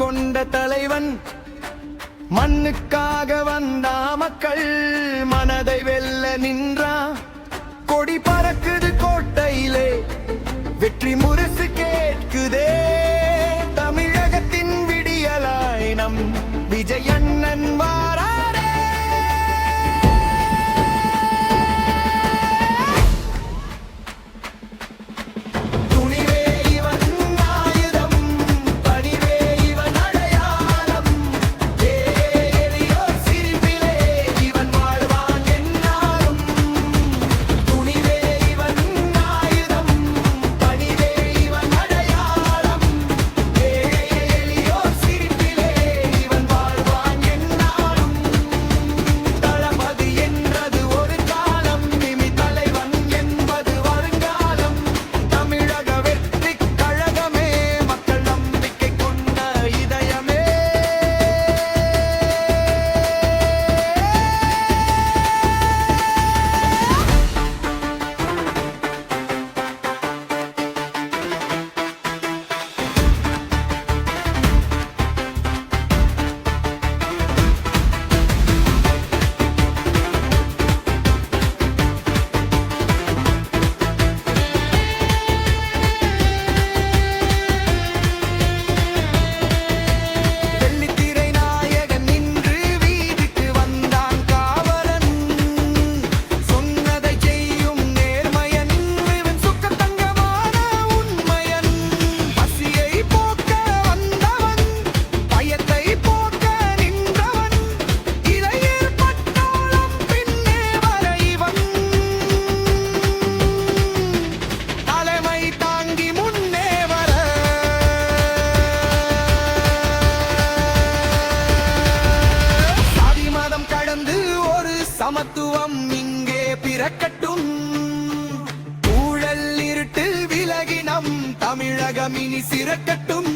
கொண்ட தலைவன், மண்ணுக்காக வந்தா மக்கள் மனதை வெல்ல நின்றா. கொடி பறக்குது கோட்டையிலே, வெற்றி முரசு கேட்குதே. தமிழகத்தின் விடியலாய் நம் விஜயண்ணன் வாராரே. துணிவே இவன் ஆயுதம், பணிவே இவன் அடையாளம். எளியோர் சிரிப்பிலே இவன் வாழ்வான் எந்நாளும். துணிவே இவன் ஆயுதம், பணிவே இவன் அடையாளம். எளியோர் சிரிப்பிலே இவன் வாழ்வான் எந்நாளும். தளபதி என்றது ஒரு காலம், இனி தலைவன் என்பது வருங்காலம். தமிழக வெற்றிக் கழகமே, மக்கள் நம்பிக்கை கொண்ட இதயமே. வெள்ளித்திரை நாயகன் நின்று வீதிக்கு வந்தான் காவலன். சொன்னதை செய்யும் நேர்மையன், இவன் சுக்கத்தங்கமான உண்மையன். பசியை போக்க வந்தவன், பயத்தை போக்க நின்றவன். இதை ஏற்பட்டாலும் பின்னே வர இவன் தலைமை தாங்கி முன்னே வர. சாதி மதம் கடந்து ஒரு சமத்துவம் இங்கே பிறக்கட்டும். ஊழல் இருட்டு விலகி நம் தமிழகம் இனி சிறக்கட்டும்.